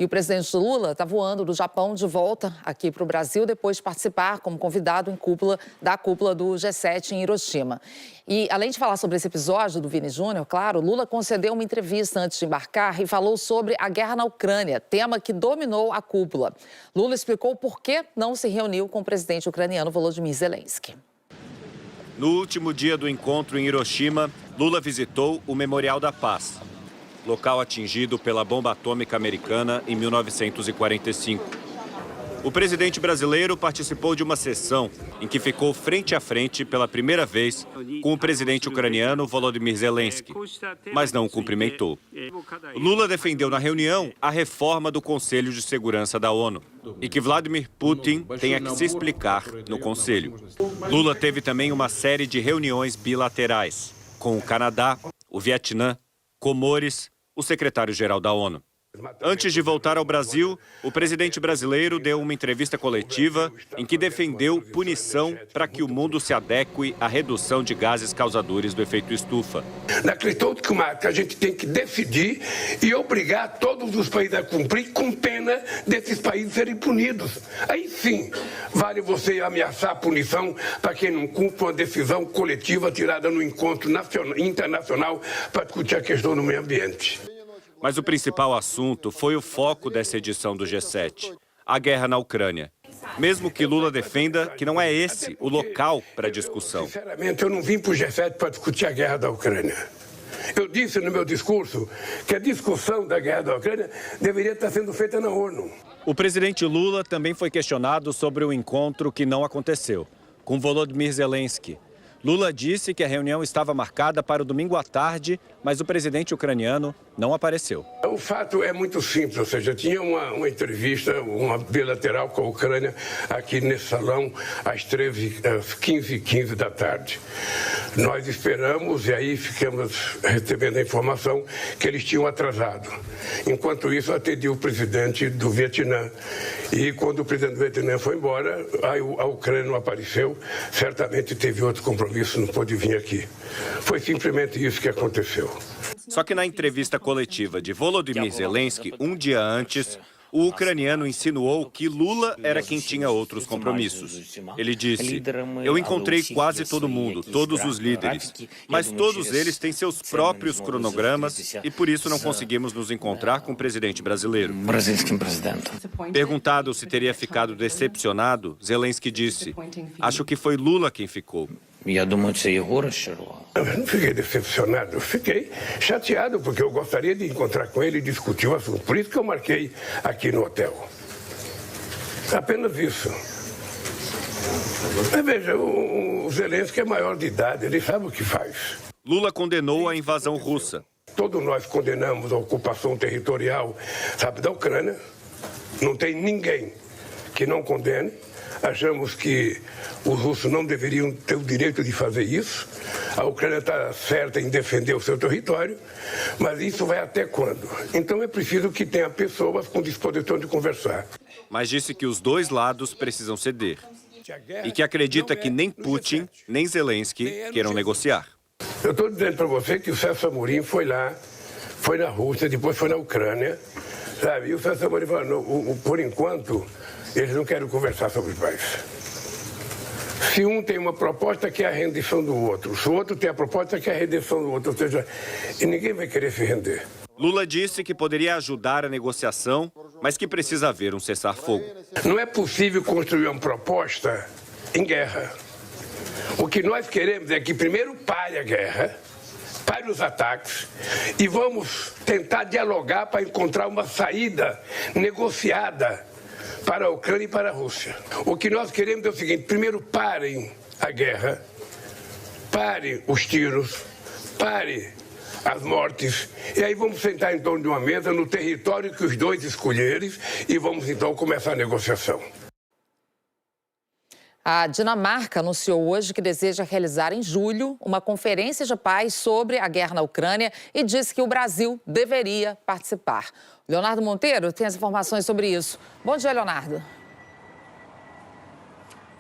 E o presidente Lula está voando do Japão de volta aqui para o Brasil depois de participar como convidado da cúpula do G7 em Hiroshima. E, além de falar sobre esse episódio do Vini Júnior, claro, Lula concedeu uma entrevista antes de embarcar e falou sobre a guerra na Ucrânia, tema que dominou a cúpula. Lula explicou por que não se reuniu com o presidente ucraniano Volodymyr Zelensky. No último dia do encontro em Hiroshima, Lula visitou o Memorial da Paz, local atingido pela bomba atômica americana em 1945. O presidente brasileiro participou de uma sessão em que ficou frente a frente pela primeira vez com o presidente ucraniano Volodymyr Zelensky, mas não o cumprimentou. Lula defendeu na reunião a reforma do Conselho de Segurança da ONU e que Vladimir Putin tenha que se explicar no Conselho. Lula teve também uma série de reuniões bilaterais com o Canadá, o Vietnã, Comores, o secretário-geral da ONU. Antes de voltar ao Brasil, o presidente brasileiro deu uma entrevista coletiva em que defendeu punição para que o mundo se adeque à redução de gases causadores do efeito estufa. Acreditou que a gente tem que decidir e obrigar todos os países a cumprir com pena desses países serem punidos. Aí sim, vale você ameaçar a punição para quem não cumpre uma decisão coletiva tirada no encontro internacional para discutir a questão do meio ambiente. Mas o principal assunto foi o foco dessa edição do G7, a guerra na Ucrânia. Mesmo que Lula defenda que não é esse o local para discussão. Sinceramente, eu não vim para o G7 para discutir a guerra da Ucrânia. Eu disse no meu discurso que a discussão da guerra da Ucrânia deveria estar sendo feita na ONU. O presidente Lula também foi questionado sobre o encontro que não aconteceu, com Volodymyr Zelensky. Lula disse que a reunião estava marcada para o domingo à tarde, mas o presidente ucraniano não apareceu. O fato é muito simples, ou seja, tinha uma entrevista, uma bilateral com a Ucrânia aqui nesse salão às 15h15 da tarde. Nós esperamos e aí ficamos recebendo a informação que eles tinham atrasado. Enquanto isso, atendi o presidente do Vietnã. E quando o presidente do Vietnã foi embora, a Ucrânia não apareceu, certamente teve outro compromisso, não pôde vir aqui. Foi simplesmente isso que aconteceu. Só que na entrevista coletiva de Volodymyr Zelensky, um dia antes, o ucraniano insinuou que Lula era quem tinha outros compromissos. Ele disse: "Eu encontrei quase todo mundo, todos os líderes, mas todos eles têm seus próprios cronogramas e por isso não conseguimos nos encontrar com o presidente brasileiro." Perguntado se teria ficado decepcionado, Zelensky disse: "Acho que foi Lula quem ficou." Eu não fiquei decepcionado, eu fiquei chateado, porque eu gostaria de encontrar com ele e discutir o assunto. Por isso que eu marquei aqui no hotel. Apenas isso. Mas veja, o Zelensky é maior de idade, ele sabe o que faz. Lula condenou a invasão russa. Todos nós condenamos a ocupação territorial, sabe, da Ucrânia. Não tem ninguém que não condene. Achamos que os russos não deveriam ter o direito de fazer isso. A Ucrânia está certa em defender o seu território, mas isso vai até quando? Então é preciso que tenha pessoas com disposição de conversar. Mas disse que os dois lados precisam ceder e que acredita que nem Putin nem Zelensky queiram negociar. Eu estou dizendo para você que o Celso Amorim foi lá, foi na Rússia, depois foi na Ucrânia, sabe? E o Celso Amorim falou, por enquanto, eles não querem conversar sobre paz. Se um tem uma proposta que é a rendição do outro, se o outro tem a proposta que é a redenção do outro, ou seja, e ninguém vai querer se render. Lula disse que poderia ajudar a negociação, mas que precisa haver um cessar-fogo. Não é possível construir uma proposta em guerra. O que nós queremos é que primeiro pare a guerra, pare os ataques e vamos tentar dialogar para encontrar uma saída negociada para a Ucrânia e para a Rússia. O que nós queremos é o seguinte: primeiro parem a guerra, parem os tiros, parem as mortes, e aí vamos sentar em torno de uma mesa no território que os dois escolherem e vamos então começar a negociação. A Dinamarca anunciou hoje que deseja realizar em julho uma conferência de paz sobre a guerra na Ucrânia e disse que o Brasil deveria participar. Leonardo Monteiro tem as informações sobre isso. Bom dia, Leonardo.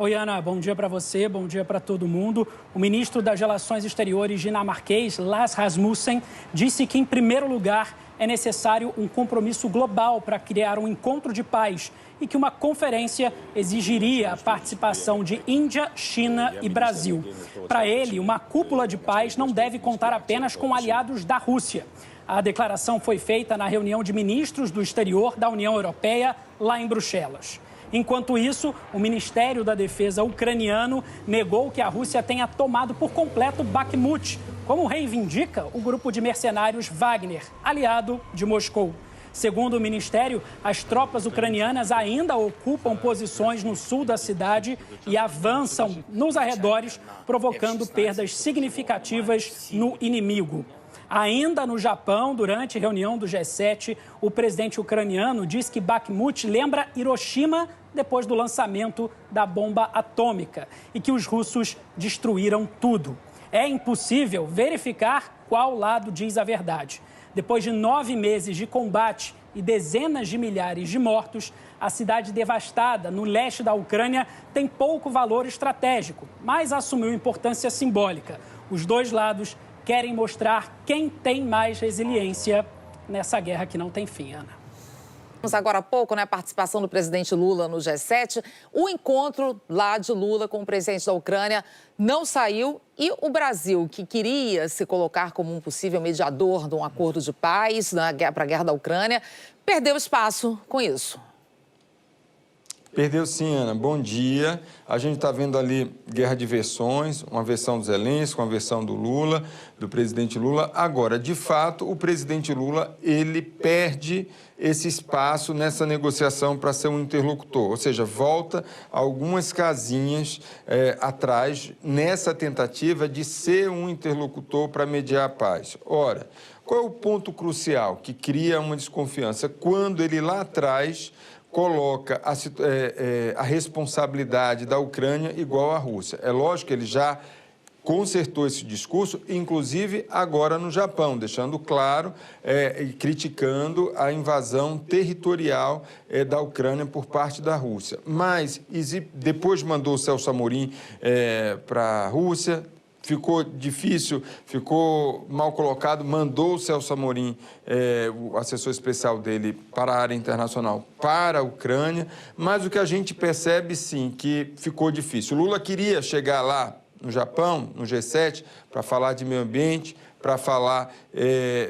Oi, Ana, bom dia para você, bom dia para todo mundo. O ministro das Relações Exteriores dinamarquês, Lars Rasmussen, disse que, em primeiro lugar, é necessário um compromisso global para criar um encontro de paz e que uma conferência exigiria a participação de Índia, China e Brasil. Para ele, uma cúpula de paz não deve contar apenas com aliados da Rússia. A declaração foi feita na reunião de ministros do exterior da União Europeia, lá em Bruxelas. Enquanto isso, o Ministério da Defesa ucraniano negou que a Rússia tenha tomado por completo Bakhmut, como reivindica o grupo de mercenários Wagner, aliado de Moscou. Segundo o Ministério, as tropas ucranianas ainda ocupam posições no sul da cidade e avançam nos arredores, provocando perdas significativas no inimigo. Ainda no Japão, durante reunião do G7, o presidente ucraniano diz que Bakhmut lembra Hiroshima depois do lançamento da bomba atômica e que os russos destruíram tudo. É impossível verificar qual lado diz a verdade. Depois de 9 meses de combate e dezenas de milhares de mortos, a cidade devastada no leste da Ucrânia tem pouco valor estratégico, mas assumiu importância simbólica. Os dois lados querem mostrar quem tem mais resiliência nessa guerra que não tem fim, Ana. Agora há pouco, né, a participação do presidente Lula no G7. O encontro lá de Lula com o presidente da Ucrânia não saiu e o Brasil, que queria se colocar como um possível mediador de um acordo de paz para a guerra da Ucrânia, perdeu espaço com isso. Perdeu sim, Ana. Bom dia. A gente está vendo ali guerra de versões, uma versão do Zelensky, uma versão do Lula, do presidente Lula. Agora, de fato, o presidente Lula, ele perde esse espaço nessa negociação para ser um interlocutor, ou seja, volta algumas casinhas atrás nessa tentativa de ser um interlocutor para mediar a paz. Ora, qual é o ponto crucial que cria uma desconfiança? Quando ele lá atrás coloca a responsabilidade da Ucrânia igual à Rússia. É lógico que ele já consertou esse discurso, inclusive agora no Japão, deixando claro e criticando a invasão territorial da Ucrânia por parte da Rússia. Mas depois mandou o Celso Amorim para a Rússia. Ficou difícil, ficou mal colocado, mandou o Celso Amorim, o assessor especial dele, para a área internacional, para a Ucrânia, mas o que a gente percebe, sim, que ficou difícil. O Lula queria chegar lá no Japão, no G7, para falar de meio ambiente, para falar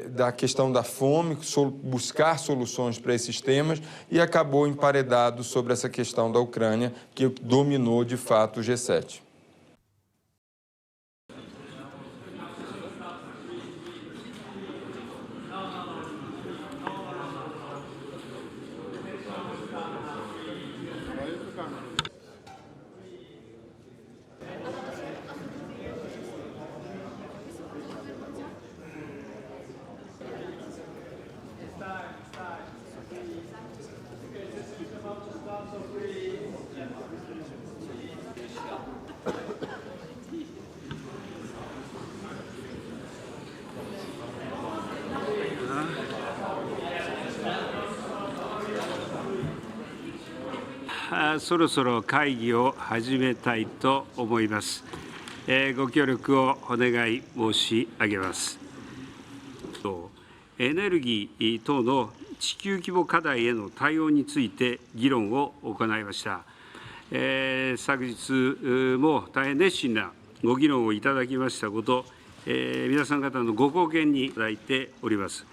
da questão da fome, buscar soluções para esses temas, e acabou emparedado sobre essa questão da Ucrânia, que dominou, de fato, o G7.そろそろ会議を始めたいと思います。ご協力をお願い申し上げます。エネルギー等の地球規模課題への対応について議論を行いました。昨日も大変熱心なご議論をいただきましたこと、皆さん方のご貢献にいただいております。